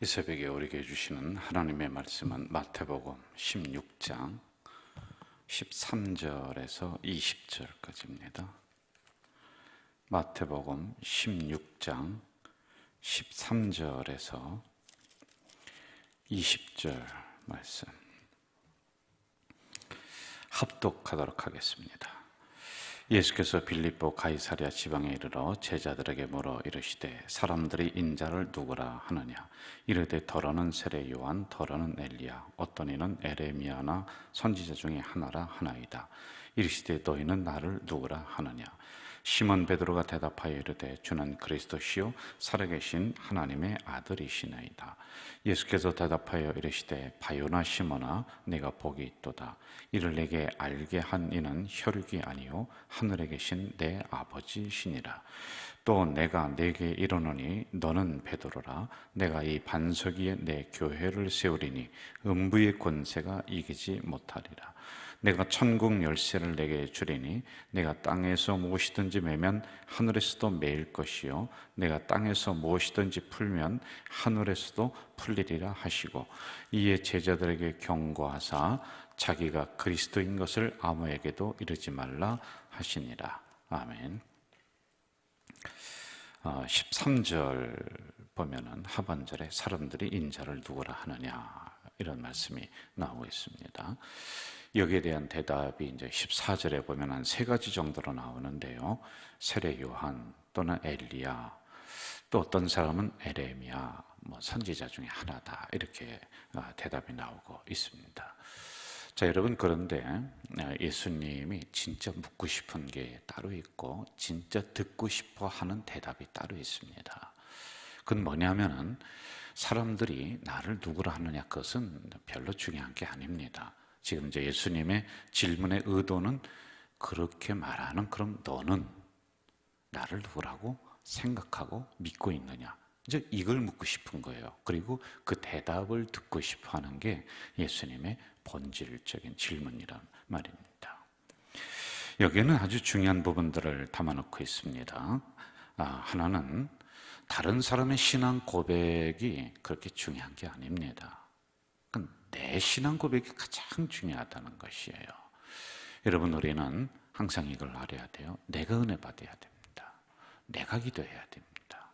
이 새벽에 우리에게 주시는 하나님의 말씀은 마태복음 16장 13절에서 20절까지입니다. 마태복음 16장 13절에서 20절 말씀 합독하도록 하겠습니다. 예수께서 빌립보 가이사랴 지방에 이르러 제자들에게 물어 이르시되 사람들이 인자를 누구라 하느냐. 이르되 더러는 세례 요한, 더러는 엘리야, 어떤 이는 에레미야나 선지자 중에 하나라 하나이다. 이르시되 너희는 나를 누구라 하느냐. 시몬 베드로가 대답하여 이르되 주는 그리스도시요 살아계신 하나님의 아들이시나이다. 예수께서 대답하여 이르시되 바요나 시몬아 네가 복이 있도다. 이를 내게 알게 한 이는 혈육이 아니요 하늘에 계신 내 아버지시니라. 또 내가 네게 이르노니 너는 베드로라. 내가 이 반석 위에 내 교회를 세우리니 음부의 권세가 이기지 못하리라. 내가 천국 열쇠를 내게 주리니 내가 땅에서 무엇이든지 매면 하늘에서도 매일 것이요 내가 땅에서 무엇이든지 풀면 하늘에서도 풀리리라 하시고, 이에 제자들에게 경고하사 자기가 그리스도인 것을 아무에게도 이르지 말라 하시니라. 아멘. 13절 보면은 하반절에 사람들이 인자를 누구라 하느냐 이런 말씀이 나오고 있습니다. 여기에 대한 대답이 이제 14절에 보면 한 세 가지 정도로 나오는데요. 세례 요한 또는 엘리야, 또 어떤 사람은 에레미야, 선지자 중에 하나다, 이렇게 대답이 나오고 있습니다. 자, 여러분, 그런데 예수님이 진짜 묻고 싶은 게 따로 있고 진짜 듣고 싶어 하는 대답이 따로 있습니다. 그건 뭐냐면은 사람들이 나를 누구라 하느냐, 그것은 별로 중요한 게 아닙니다. 지금 이제 예수님의 질문의 의도는 그렇게 말하는, 그럼 너는 나를 누구라고 생각하고 믿고 있느냐, 이제 이걸 묻고 싶은 거예요. 그리고 그 대답을 듣고 싶어 하는 게 예수님의 본질적인 질문이란 말입니다. 여기에는 아주 중요한 부분들을 담아놓고 있습니다. 하나는 다른 사람의 신앙 고백이 그렇게 중요한 게 아닙니다. 내 신앙 고백이 가장 중요하다는 것이에요. 여러분, 우리는 항상 이걸 알아야 돼요. 내가 은혜 받아야 됩니다. 내가 기도해야 됩니다.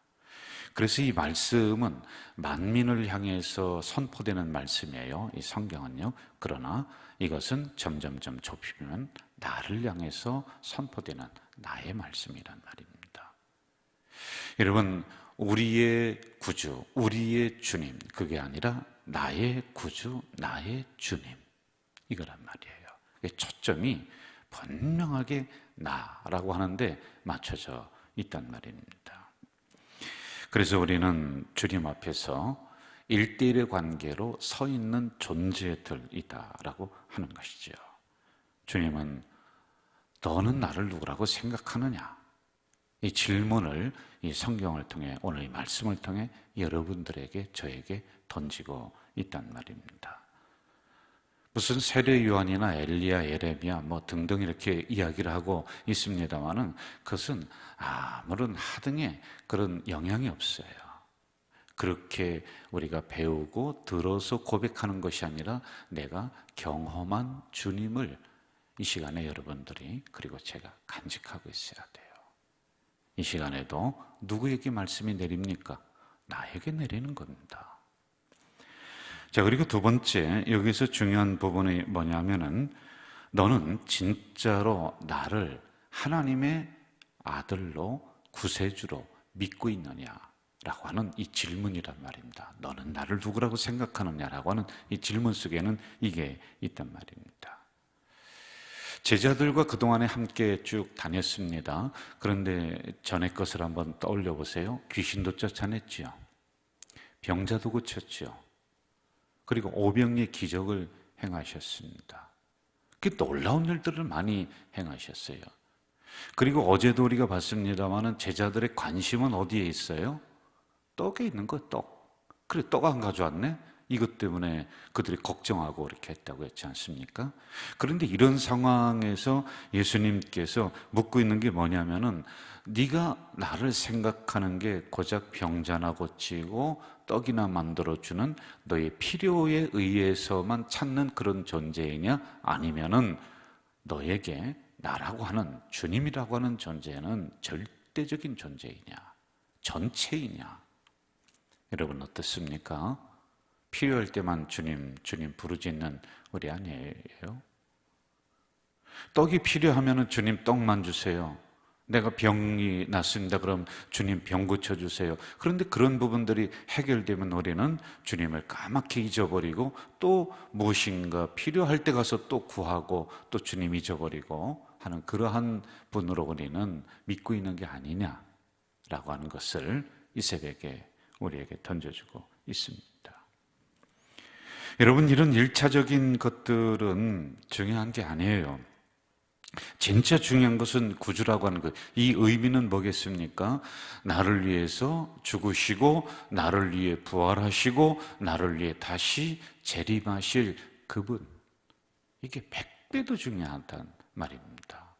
그래서 이 말씀은 만민을 향해서 선포되는 말씀이에요, 이 성경은요. 그러나 이것은 점점점 좁히면 나를 향해서 선포되는 나의 말씀이란 말입니다. 여러분, 우리의 구주, 우리의 주님, 그게 아니라 나의 구주, 나의 주님, 이거란 말이에요. 초점이 분명하게 나라고 하는데 맞춰져 있단 말입니다. 그래서 우리는 주님 앞에서 1대1의 관계로 서 있는 존재들이다라고 하는 것이죠. 주님은 너는 나를 누구라고 생각하느냐? 이 질문을 이 성경을 통해, 오늘 이 말씀을 통해 여러분들에게, 저에게 던지고 있단 말입니다. 무슨 세례 요한이나 엘리야, 예레미야 등등 이렇게 이야기를 하고 있습니다만은 그것은 아무런 하등의 그런 영향이 없어요. 그렇게 우리가 배우고 들어서 고백하는 것이 아니라 내가 경험한 주님을 이 시간에 여러분들이, 그리고 제가 간직하고 있어야 돼요. 이 시간에도 누구에게 말씀이 내립니까? 나에게 내리는 겁니다. 자, 그리고 두 번째, 여기서 중요한 부분이 뭐냐면은 너는 진짜로 나를 하나님의 아들로, 구세주로 믿고 있느냐라고 하는 이 질문이란 말입니다. 너는 나를 누구라고 생각하느냐라고 하는 이 질문 속에는 이게 있단 말입니다. 제자들과 그동안에 함께 쭉 다녔습니다. 그런데 전의 것을 한번 떠올려 보세요. 귀신도 쫓아냈지요. 병자도 고쳤지요. 그리고 오병이의 기적을 행하셨습니다. 그 놀라운 일들을 많이 행하셨어요. 그리고 어제도 우리가 봤습니다마는 제자들의 관심은 어디에 있어요? 떡에 있는 거, 떡. 그래, 떡 안 가져왔네? 이것 때문에 그들이 걱정하고 이렇게 했다고 했지 않습니까? 그런데 이런 상황에서 예수님께서 묻고 있는 게 뭐냐면은, 네가 나를 생각하는 게 고작 병자나 고치고 떡이나 만들어주는 너의 필요에 의해서만 찾는 그런 존재이냐, 아니면은 너에게 나라고 하는, 주님이라고 하는 존재는 절대적인 존재이냐, 전체이냐? 여러분 어떻습니까? 필요할 때만 주님 부르짖는 우리 아니에요? 떡이 필요하면 주님 떡만 주세요. 내가 병이 났습니다. 그럼 주님 병 고쳐주세요. 그런데 그런 부분들이 해결되면 우리는 주님을 까맣게 잊어버리고 또 무엇인가 필요할 때 가서 또 구하고 또 주님 잊어버리고 하는 그러한 분으로 우리는 믿고 있는 게 아니냐라고 하는 것을 이 새벽에 우리에게 던져주고 있습니다. 여러분, 이런 일차적인 것들은 중요한 게 아니에요. 진짜 중요한 것은 구주라고 하는 것. 이 의미는 뭐겠습니까? 나를 위해서 죽으시고 나를 위해 부활하시고 나를 위해 다시 재림하실 그분, 이게 100배도 중요하단 말입니다.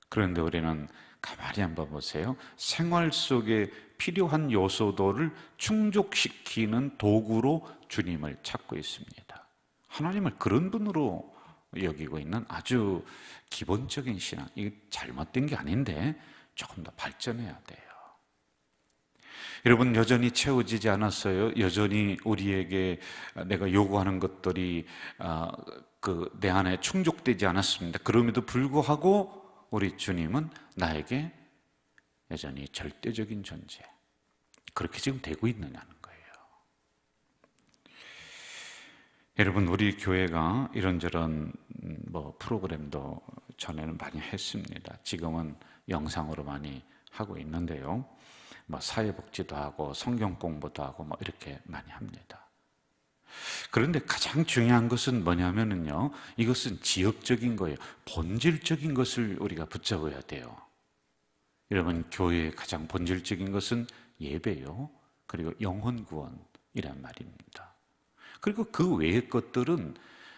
그런데 우리는 가만히 한번 보세요. 생활 속에 필요한 요소들을 충족시키는 도구로 주님을 찾고 있습니다. 하나님을 그런 분으로 여기고 있는 아주 기본적인 신앙, 이게 잘못된 게 아닌데 조금 더 발전해야 돼요. 여러분, 여전히 채워지지 않았어요? 여전히 우리에게 내가 요구하는 것들이 내 안에 충족되지 않았습니다. 그럼에도 불구하고 우리 주님은 나에게 여전히 절대적인 존재, 그렇게 지금 되고 있느냐는 거예요. 여러분, 우리 교회가 이런저런 프로그램도 전에는 많이 했습니다. 지금은 영상으로 많이 하고 있는데요. 사회복지도 하고 성경 공부도 하고 이렇게 많이 합니다. 그런데 가장 중요한 것은 뭐냐면요, 이것은 지역적인 거예요. 본질적인 것을 우리가 붙잡아야 돼요. 여러분, 교회의 가장 본질적인 것은 예배요, 그리고 영혼 구원이란 말입니다. 그리고 그 외의 것들은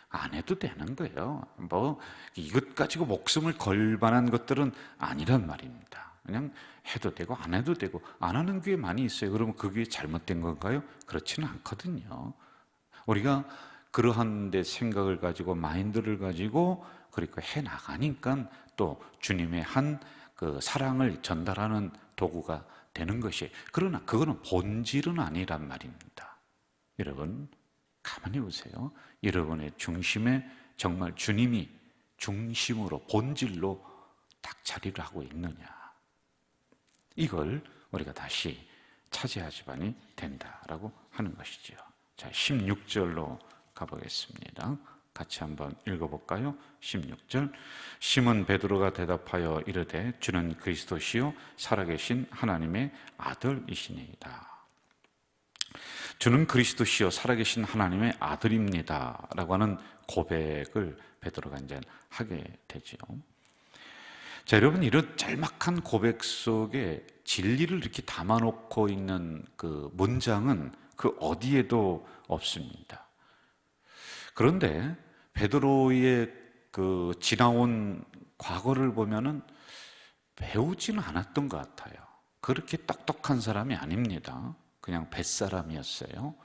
안 해도 되는 거예요. 이것 가지고 목숨을 걸 만한 것들은 아니란 말입니다. 그냥 해도 되고 안 해도 되고, 안 하는 교회 많이 있어요. 그러면 그게 잘못된 건가요? 그렇지는 않거든요. 우리가 그러한 데 생각을 가지고, 마인드를 가지고 그러니까 해 나가니까 또 주님의 한 그 사랑을 전달하는 도구가 되는 것이, 그러나 그거는 본질은 아니란 말입니다. 여러분, 가만히 보세요. 여러분의 중심에 정말 주님이 중심으로, 본질로 딱 자리를 하고 있느냐, 이걸 우리가 다시 차지하지만이 된다라고 하는 것이죠. 자, 16절로 가보겠습니다. 같이 한번 읽어볼까요? 16절. 시몬 베드로가 대답하여 이르되 주는 그리스도시요 살아계신 하나님의 아들이시니이다. 주는 그리스도시요 살아계신 하나님의 아들입니다 라고 하는 고백을 베드로가 이제 하게 되죠. 자, 여러분, 이런 짤막한 고백 속에 진리를 이렇게 담아놓고 있는 그 문장은 그 어디에도 없습니다. 그런데 베드로의 그 지나온 과거를 보면은 배우지는 않았던 것 같아요. 그렇게 똑똑한 사람이 아닙니다. 그냥 뱃사람이었어요.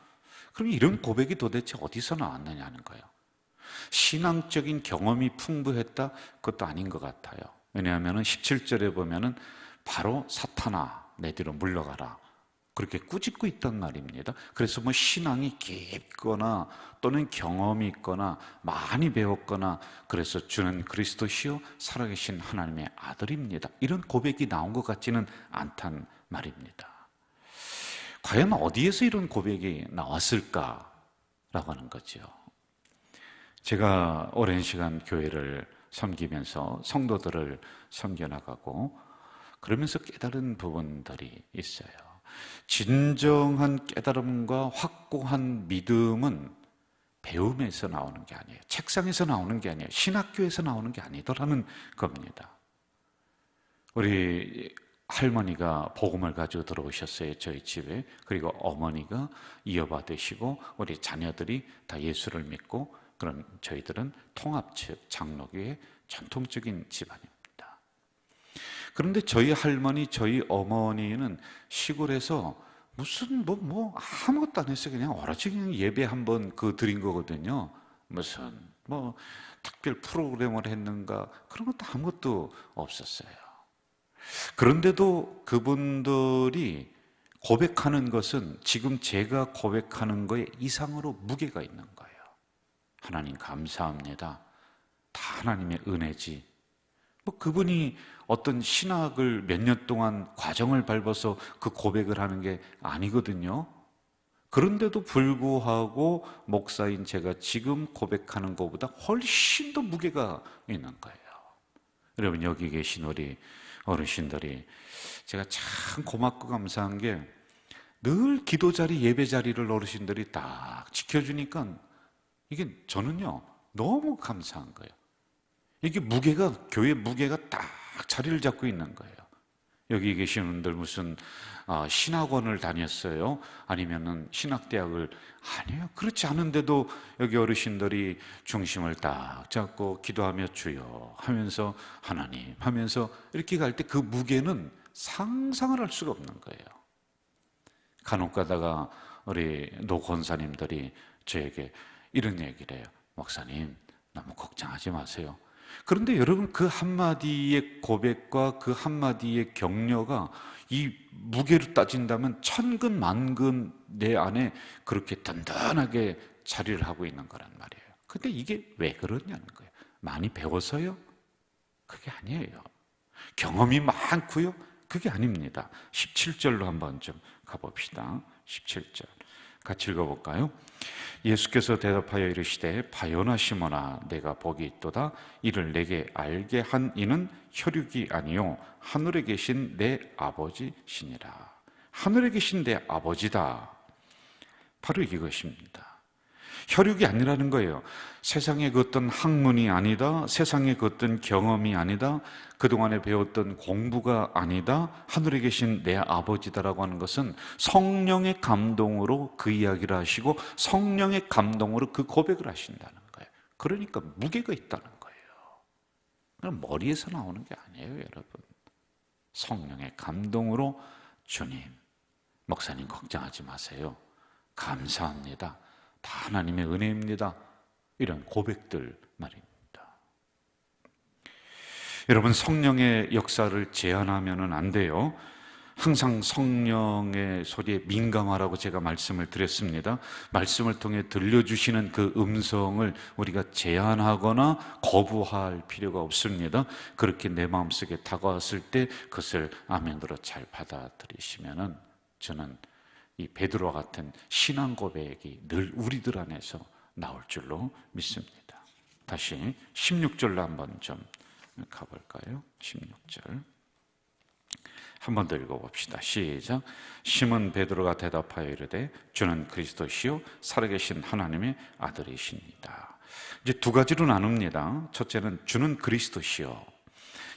그럼 이런 고백이 도대체 어디서 나왔느냐는 거예요. 신앙적인 경험이 풍부했다? 그것도 아닌 것 같아요. 왜냐하면 17절에 보면은 바로 사탄아 내 뒤로 물러가라, 그렇게 꾸짖고 있단 말입니다. 그래서 신앙이 깊거나 또는 경험이 있거나 많이 배웠거나, 그래서 주는 그리스도시요 살아계신 하나님의 아들입니다, 이런 고백이 나온 것 같지는 않단 말입니다. 과연 어디에서 이런 고백이 나왔을까라고 하는 거죠. 제가 오랜 시간 교회를 섬기면서 성도들을 섬겨나가고 그러면서 깨달은 부분들이 있어요. 진정한 깨달음과 확고한 믿음은 배움에서 나오는 게 아니에요. 책상에서 나오는 게 아니에요. 신학교에서 나오는 게 아니더라는 겁니다. 우리 할머니가 복음을 가지고 들어오셨어요, 저희 집에. 그리고 어머니가 이어받으시고 우리 자녀들이 다 예수를 믿고, 그런 저희들은 통합측 장로교의 전통적인 집안입니다. 그런데 저희 할머니, 저희 어머니는 시골에서 무슨 아무것도 안 했어요. 그냥 오로지 그냥 예배 한번 드린 거거든요. 무슨 특별 프로그램을 했는가, 그런 것도 아무것도 없었어요. 그런데도 그분들이 고백하는 것은 지금 제가 고백하는 거에 이상으로 무게가 있는 거예요. 하나님 감사합니다. 다 하나님의 은혜지. 그분이 어떤 신학을 몇 년 동안 과정을 밟아서 그 고백을 하는 게 아니거든요. 그런데도 불구하고 목사인 제가 지금 고백하는 것보다 훨씬 더 무게가 있는 거예요. 여러분, 여기 계신 우리 어르신들이 제가 참 고맙고 감사한 게 늘 기도 자리, 예배 자리를 어르신들이 딱 지켜주니까 이게 저는요 너무 감사한 거예요. 이게 무게가, 교회 무게가 딱 자리를 잡고 있는 거예요. 여기 계신 분들 무슨 신학원을 다녔어요? 아니면은 신학대학을? 아니에요. 그렇지 않은데도 여기 어르신들이 중심을 딱 잡고 기도하며 주여 하면서 하나님 하면서 이렇게 갈 때 그 무게는 상상을 할 수가 없는 거예요. 간혹 가다가 우리 노 권사님들이 저에게 이런 얘기를 해요. 목사님, 너무 걱정하지 마세요. 그런데 여러분, 그 한마디의 고백과 그 한마디의 격려가 이 무게로 따진다면 천근 만근 내 안에 그렇게 든든하게 자리를 하고 있는 거란 말이에요. 근데 이게 왜 그러냐는 거예요. 많이 배워서요? 그게 아니에요. 경험이 많고요? 그게 아닙니다. 17절로 한번 좀 가봅시다. 17절 같이 읽어볼까요? 예수께서 대답하여 이르시되 바요나 시몬아, 내가 복이 있도다. 이를 내게 알게 한 이는 혈육이 아니요 하늘에 계신 내 아버지시니라. 하늘에 계신 내 아버지다. 바로 이것입니다. 혈육이 아니라는 거예요. 세상의 그 어떤 학문이 아니다, 세상의 그 어떤 경험이 아니다, 그동안에 배웠던 공부가 아니다, 하늘에 계신 내 아버지다라고 하는 것은 성령의 감동으로 그 이야기를 하시고 성령의 감동으로 그 고백을 하신다는 거예요. 그러니까 무게가 있다는 거예요. 그럼 머리에서 나오는 게 아니에요, 여러분. 성령의 감동으로 주님, 목사님 걱정하지 마세요. 감사합니다. 다 하나님의 은혜입니다. 이런 고백들 말입니다. 여러분, 성령의 역사를 제한하면 안 돼요. 항상 성령의 소리에 민감하라고 제가 말씀을 드렸습니다. 말씀을 통해 들려주시는 그 음성을 우리가 제한하거나 거부할 필요가 없습니다. 그렇게 내 마음속에 다가왔을 때 그것을 아멘으로 잘 받아들이시면은 저는 이 베드로와 같은 신앙 고백이 늘 우리들 안에서 나올 줄로 믿습니다. 다시 16절로 한번 좀 가볼까요? 16절 한 번 더 읽어봅시다. 시작. 시몬 베드로가 대답하여 이르되 주는 그리스도시요 살아계신 하나님의 아들이십니다. 이제 두 가지로 나눕니다. 첫째는 주는 그리스도시요,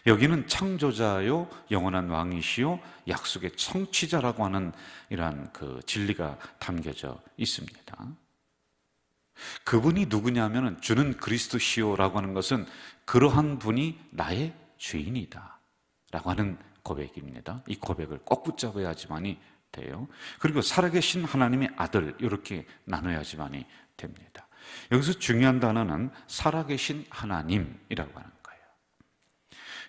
여기는 창조자요 영원한 왕이시요 약속의 성취자라고 하는 이러한 그 진리가 담겨져 있습니다. 그분이 누구냐면 주는 그리스도시요라고 하는 것은 그러한 분이 나의 주인이다 라고 하는 고백입니다. 이 고백을 꼭 붙잡아야지만이 돼요. 그리고 살아계신 하나님의 아들, 이렇게 나눠야지만이 됩니다. 여기서 중요한 단어는 살아계신 하나님이라고 하는 거예요.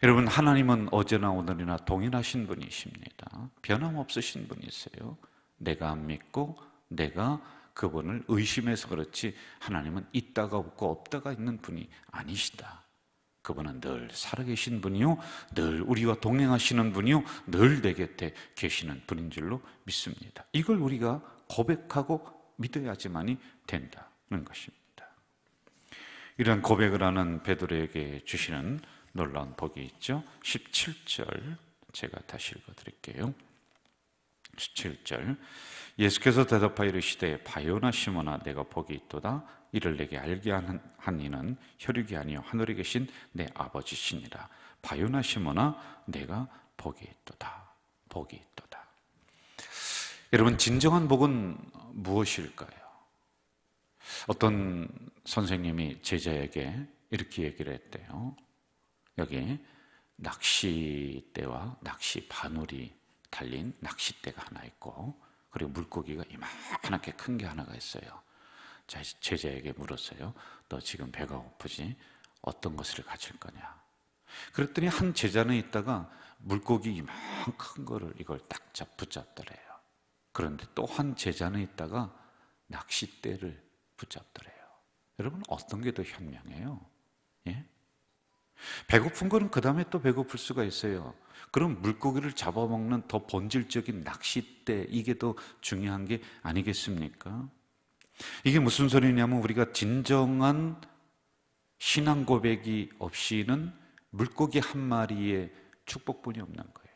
여러분, 하나님은 어제나 오늘이나 동일하신 분이십니다. 변함없으신 분이세요. 내가 안 믿고 내가 그분을 의심해서 그렇지 하나님은 있다가 없고 없다가 있는 분이 아니시다. 그분은 늘 살아계신 분이요 늘 우리와 동행하시는 분이요 늘 내 곁에 계시는 분인 줄로 믿습니다. 이걸 우리가 고백하고 믿어야지만이 된다는 것입니다. 이런 고백을 하는 베드로에게 주시는 놀라운 복이 있죠. 17절 제가 다시 읽어드릴게요. 17절 예수께서 대답하여 이르시되 바요나 시몬아, 내가 복이 있도다. 이를 내게 알게 한 이는 혈육이 아니요 하늘에 계신 내 아버지시니라. 바요나 시몬아, 내가 복이 있도다. 복이 있도다. 여러분, 진정한 복은 무엇일까요? 어떤 선생님이 제자에게 이렇게 얘기를 했대요. 여기 낚싯대와 낚시 바늘이 달린 낚싯대가 하나 있고, 그리고 물고기가 이만하게 큰 게 하나가 있어요. 자, 제자에게 물었어요. 너 지금 배가 고프지? 어떤 것을 가질 거냐? 그랬더니 한 제자는 있다가 물고기 이만큼 거를 이걸 딱 붙잡더래요. 그런데 또 한 제자는 있다가 낚싯대를 붙잡더래요. 여러분, 어떤 게 더 현명해요? 예? 배고픈 거는 그 다음에 또 배고플 수가 있어요. 그럼 물고기를 잡아먹는 더 본질적인 낚싯대, 이게 더 중요한 게 아니겠습니까? 이게 무슨 소리냐면, 우리가 진정한 신앙 고백이 없이는 물고기 한 마리의 축복뿐이 없는 거예요.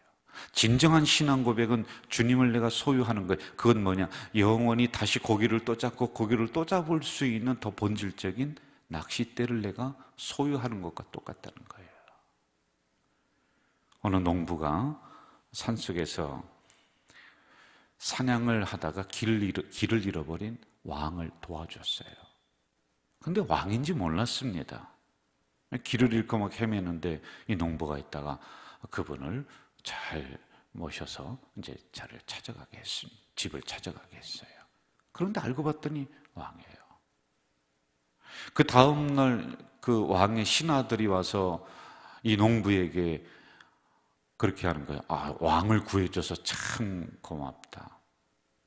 진정한 신앙 고백은 주님을 내가 소유하는 거예요. 그건 뭐냐? 영원히 다시 고기를 또 잡고 고기를 또 잡을 수 있는 더 본질적인 낚싯대를 내가 소유하는 것과 똑같다는 거예요. 어느 농부가 산속에서 사냥을 하다가 길을 잃어버린 왕을 도와줬어요. 근데 왕인지 몰랐습니다. 길을 잃고 막 헤매는데 이 농부가 있다가 그분을 잘 모셔서 이제 자를 찾아가게 했습니다. 집을 찾아가게 했어요. 그런데 알고 봤더니 왕이에요. 그 다음날 그 왕의 신하들이 와서 이 농부에게 그렇게 하는 거예요. 아, 왕을 구해줘서 참 고맙다.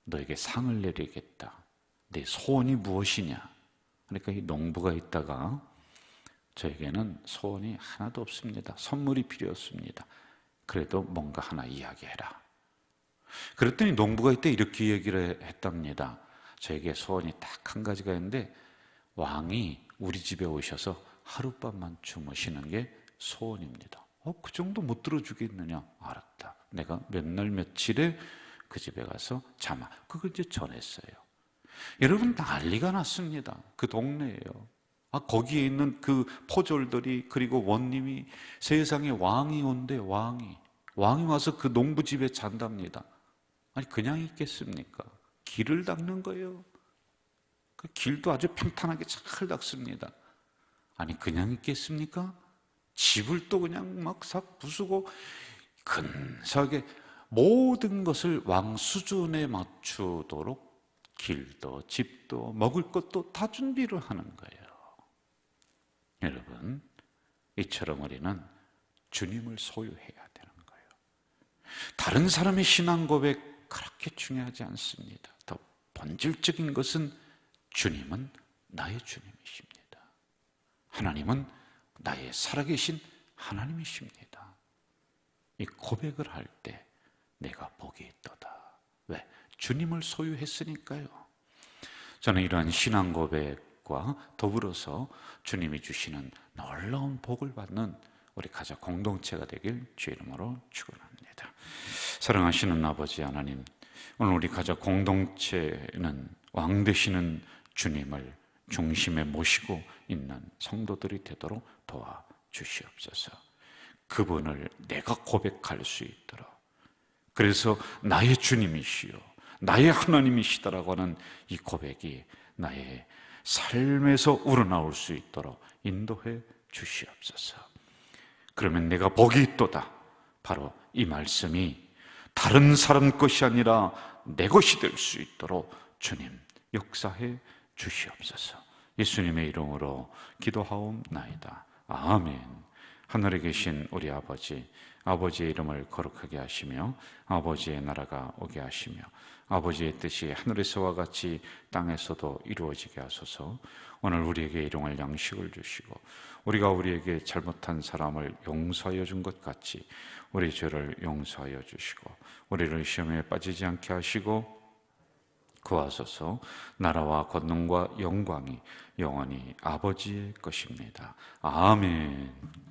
너에게 상을 내리겠다. 내 소원이 무엇이냐? 그러니까 이 농부가 있다가 저에게는 소원이 하나도 없습니다. 선물이 필요 없습니다. 그래도 뭔가 하나 이야기해라. 그랬더니 농부가 이때 이렇게 얘기를 했답니다. 저에게 소원이 딱 한 가지가 있는데, 왕이 우리 집에 오셔서 하룻밤만 주무시는 게 소원입니다. 그 정도 못 들어주겠느냐? 알았다. 내가 몇 날 며칠에 그 집에 가서 자마. 그걸 이제 전했어요. 여러분, 난리가 났습니다. 그 동네예요. 거기에 있는 그 포졸들이, 그리고 원님이, 세상에 왕이 온대. 왕이 와서 그 농부 집에 잔답니다. 아니, 그냥 있겠습니까? 길을 닦는 거예요. 그 길도 아주 평탄하게 잘 닦습니다. 아니, 그냥 있겠습니까? 집을 또 그냥 막 싹 부수고 근사하게 모든 것을 왕 수준에 맞추도록 길도 집도 먹을 것도 다 준비를 하는 거예요. 여러분, 이처럼 우리는 주님을 소유해야 되는 거예요. 다른 사람의 신앙 고백 그렇게 중요하지 않습니다. 더 본질적인 것은 주님은 나의 주님이십니다. 하나님은 나의 살아계신 하나님이십니다. 이 고백을 할 때 내가 복이 있도다. 왜? 주님을 소유했으니까요. 저는 이러한 신앙 고백과 더불어서 주님이 주시는 놀라운 복을 받는 우리 가족 공동체가 되길 주의 이름으로 축원합니다. 사랑하시는 아버지 하나님, 오늘 우리 가족 공동체는 왕 되시는 주님을 중심에 모시고 있는 성도들이 되도록 도와주시옵소서. 그분을 내가 고백할 수 있도록, 그래서 나의 주님이시요 나의 하나님이시다라고 하는 이 고백이 나의 삶에서 우러나올 수 있도록 인도해 주시옵소서. 그러면 내가 복이 있도다, 바로 이 말씀이 다른 사람 것이 아니라 내 것이 될 수 있도록 주님 역사해 주시옵소서. 예수님의 이름으로 기도하옵나이다. 아멘. 하늘에 계신 우리 아버지, 아버지의 이름을 거룩하게 하시며 아버지의 나라가 오게 하시며 아버지의 뜻이 하늘에서와 같이 땅에서도 이루어지게 하소서. 오늘 우리에게 일용할 양식을 주시고 우리가 우리에게 잘못한 사람을 용서하여 준 것 같이 우리 죄를 용서하여 주시고 우리를 시험에 빠지지 않게 하시고 구하소서. 나라와 권능과 영광이 영원히 아버지의 것입니다. 아멘.